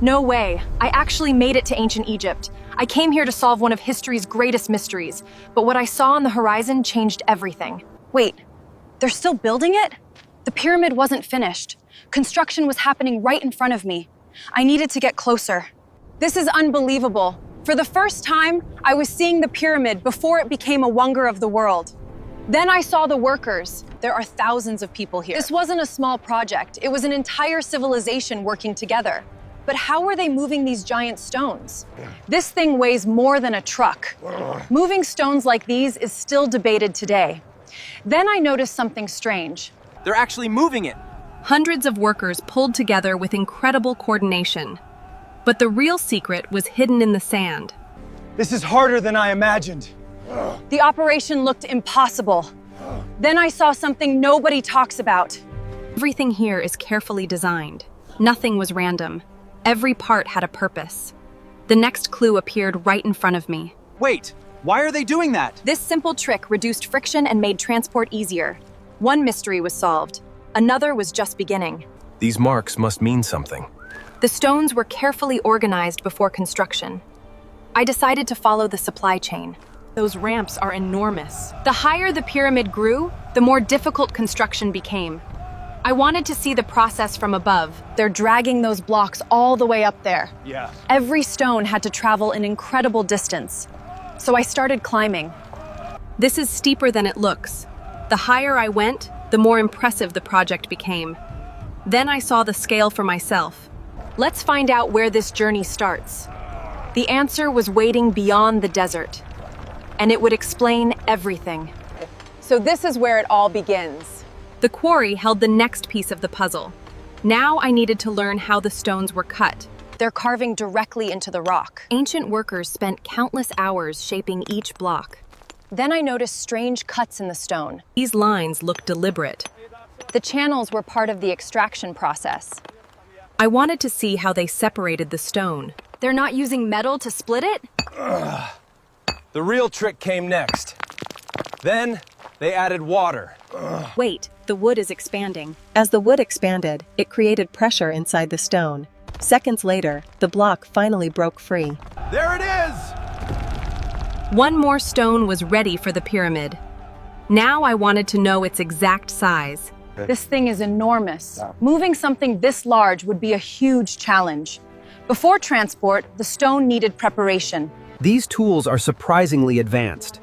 No way. I actually made it to ancient Egypt. I came here to solve one of history's greatest mysteries, but what I saw on the horizon changed everything. Wait, they're still building it? The pyramid wasn't finished. Construction was happening right in front of me. I needed to get closer. This is unbelievable. For the first time, I was seeing the pyramid before it became a wonder of the world. Then I saw the workers. There are thousands of people here. This wasn't a small project. It was an entire civilization working together. But how were they moving these giant stones? This thing weighs more than a truck. Moving stones like these is still debated today. Then I noticed something strange. They're actually moving it. Hundreds of workers pulled together with incredible coordination. But the real secret was hidden in the sand. This is harder than I imagined. The operation looked impossible. Then I saw something nobody talks about. Everything here is carefully designed. Nothing was random. Every part had a purpose. The next clue appeared right in front of me. Wait, why are they doing that? This simple trick reduced friction and made transport easier. One mystery was solved. Another was just beginning. These marks must mean something. The stones were carefully organized before construction. I decided to follow the supply chain. Those ramps are enormous. The higher the pyramid grew, the more difficult construction became. I wanted to see the process from above. They're dragging those blocks all the way up there. Yeah. Every stone had to travel an incredible distance. So I started climbing. This is steeper than it looks. The higher I went, the more impressive the project became. Then I saw the scale for myself. Let's find out where this journey starts. The answer was waiting beyond the desert, and it would explain everything. So this is where it all begins. The quarry held the next piece of the puzzle. Now I needed to learn how the stones were cut. They're carving directly into the rock. Ancient workers spent countless hours shaping each block. Then I noticed strange cuts in the stone. These lines looked deliberate. The channels were part of the extraction process. I wanted to see how they separated the stone. They're not using metal to split it? The real trick came next. Then they added water. Wait, the wood is expanding. As the wood expanded, it created pressure inside the stone. Seconds later, the block finally broke free. There it is! One more stone was ready for the pyramid. Now I wanted to know its exact size. This thing is enormous. Moving something this large would be a huge challenge. Before transport, the stone needed preparation. These tools are surprisingly advanced.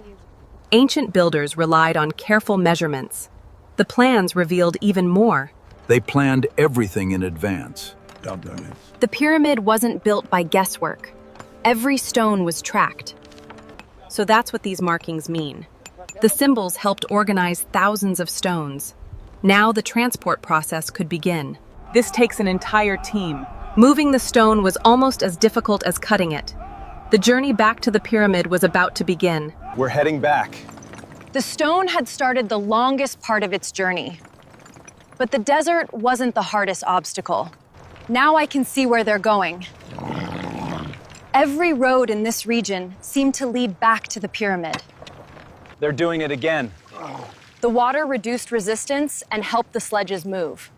Ancient builders relied on careful measurements. The plans revealed even more. They planned everything in advance. The pyramid wasn't built by guesswork. Every stone was tracked. So that's what these markings mean. The symbols helped organize thousands of stones. Now the transport process could begin. This takes an entire team. Moving the stone was almost as difficult as cutting it. The journey back to the pyramid was about to begin. We're heading back. The stone had started the longest part of its journey. But the desert wasn't the hardest obstacle. Now I can see where they're going. Every road in this region seemed to lead back to the pyramid. They're doing it again. The water reduced resistance and helped the sledges move.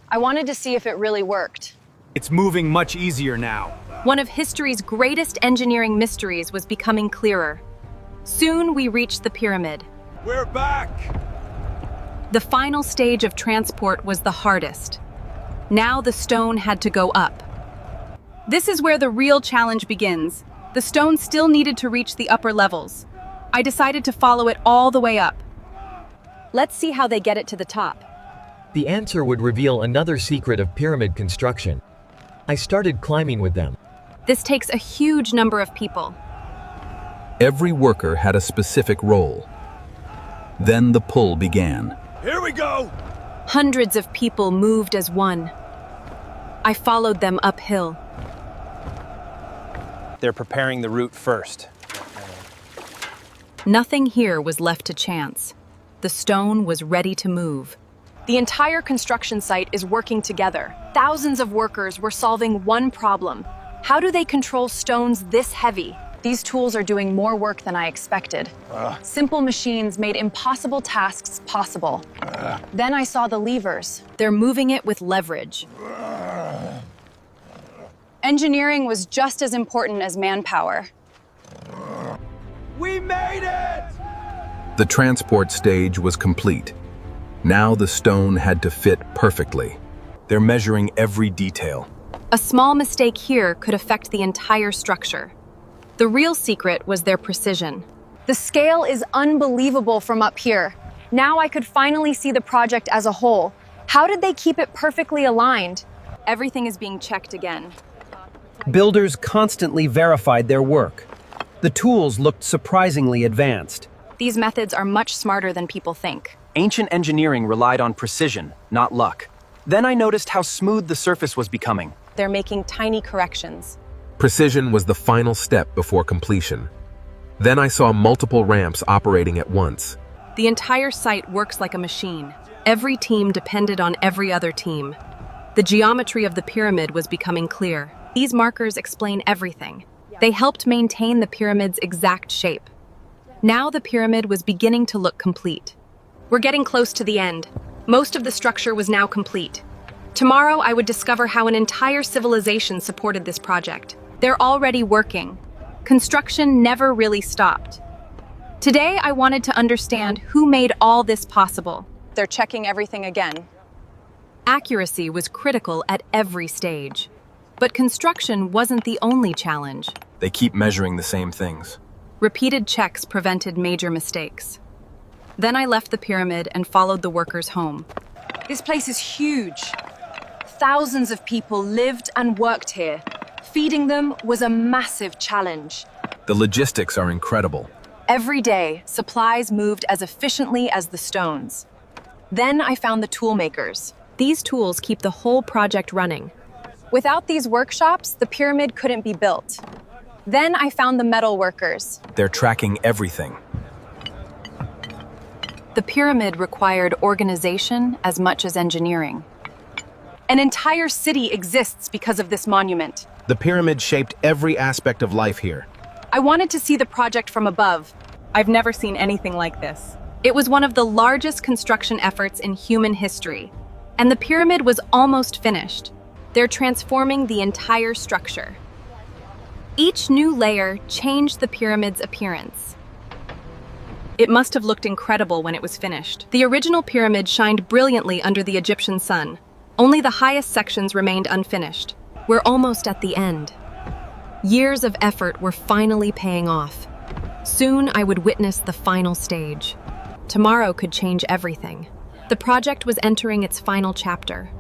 I wanted to see if it really worked. It's moving much easier now. One of history's greatest engineering mysteries was becoming clearer. Soon we reached the pyramid. We're back! The final stage of transport was the hardest. Now the stone had to go up. This is where the real challenge begins. The stone still needed to reach the upper levels. I decided to follow it all the way up. Let's see how they get it to the top. The answer would reveal another secret of pyramid construction. I started climbing with them. This takes a huge number of people. Every worker had a specific role. Then the pull began. Here we go! Hundreds of people moved as one. I followed them uphill. They're preparing the route first. Nothing here was left to chance. The stone was ready to move. The entire construction site is working together. Thousands of workers were solving one problem. How do they control stones this heavy? These tools are doing more work than I expected. Simple machines made impossible tasks possible. Then I saw the levers. They're moving it with leverage. Engineering was just as important as manpower. We made it! The transport stage was complete. Now the stone had to fit perfectly. They're measuring every detail. A small mistake here could affect the entire structure. The real secret was their precision. The scale is unbelievable from up here. Now I could finally see the project as a whole. How did they keep it perfectly aligned? Everything is being checked again. Builders constantly verified their work. The tools looked surprisingly advanced. These methods are much smarter than people think. Ancient engineering relied on precision, not luck. Then I noticed how smooth the surface was becoming. They're making tiny corrections. Precision was the final step before completion. Then I saw multiple ramps operating at once. The entire site works like a machine. Every team depended on every other team. The geometry of the pyramid was becoming clear. These markers explain everything. They helped maintain the pyramid's exact shape. Now the pyramid was beginning to look complete. We're getting close to the end. Most of the structure was now complete. Tomorrow I would discover how an entire civilization supported this project. They're already working. Construction never really stopped. Today I wanted to understand who made all this possible. They're checking everything again. Accuracy was critical at every stage. But construction wasn't the only challenge. They keep measuring the same things. Repeated checks prevented major mistakes. Then I left the pyramid and followed the workers home. This place is huge. Thousands of people lived and worked here. Feeding them was a massive challenge. The logistics are incredible. Every day, supplies moved as efficiently as the stones. Then I found the tool makers. These tools keep the whole project running. Without these workshops, the pyramid couldn't be built. Then I found the metal workers. They're tracking everything. The pyramid required organization as much as engineering. An entire city exists because of this monument. The pyramid shaped every aspect of life here. I wanted to see the project from above. I've never seen anything like this. It was one of the largest construction efforts in human history, and the pyramid was almost finished. They're transforming the entire structure. Each new layer changed the pyramid's appearance. It must have looked incredible when it was finished. The original pyramid shined brilliantly under the Egyptian sun. Only the highest sections remained unfinished. We're almost at the end. Years of effort were finally paying off. Soon I would witness the final stage. Tomorrow could change everything. The project was entering its final chapter.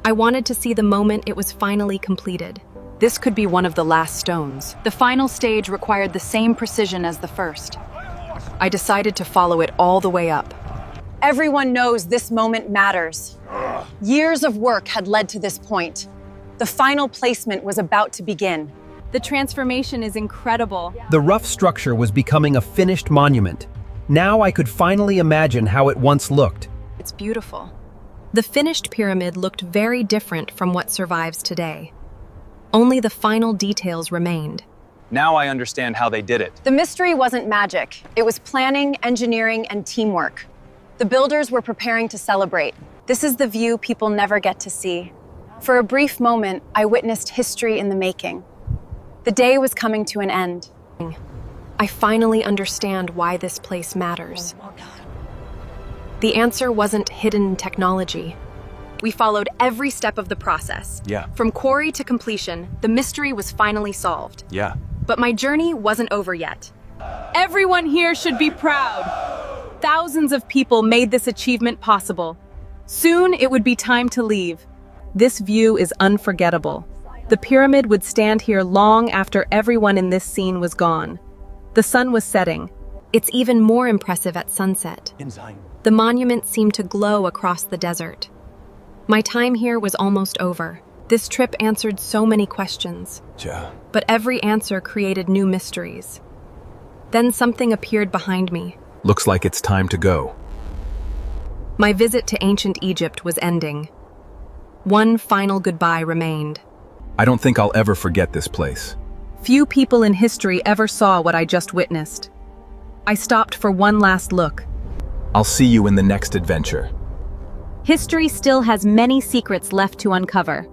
I wanted to see the moment it was finally completed. This could be one of the last stones. The final stage required the same precision as the first. I decided to follow it all the way up. Everyone knows this moment matters. Years of work had led to this point. The final placement was about to begin. The transformation is incredible. The rough structure was becoming a finished monument. Now I could finally imagine how it once looked. It's beautiful. The finished pyramid looked very different from what survives today. Only the final details remained. Now I understand how they did it. The mystery wasn't magic. It was planning, engineering, and teamwork. The builders were preparing to celebrate. This is the view people never get to see. For a brief moment, I witnessed history in the making. The day was coming to an end. I finally understand why this place matters. The answer wasn't hidden technology. We followed every step of the process. Yeah. From quarry to completion, the mystery was finally solved. Yeah. But my journey wasn't over yet. Everyone here should be proud. Thousands of people made this achievement possible. Soon it would be time to leave. This view is unforgettable. The pyramid would stand here long after everyone in this scene was gone. The sun was setting. It's even more impressive at sunset. The monument seemed to glow across the desert. My time here was almost over. This trip answered so many questions. But every answer created new mysteries. Then something appeared behind me. Looks like it's time to go. My visit to ancient Egypt was ending. One final goodbye remained. I don't think I'll ever forget this place. Few people in history ever saw what I just witnessed. I stopped for one last look. I'll see you in the next adventure. History still has many secrets left to uncover.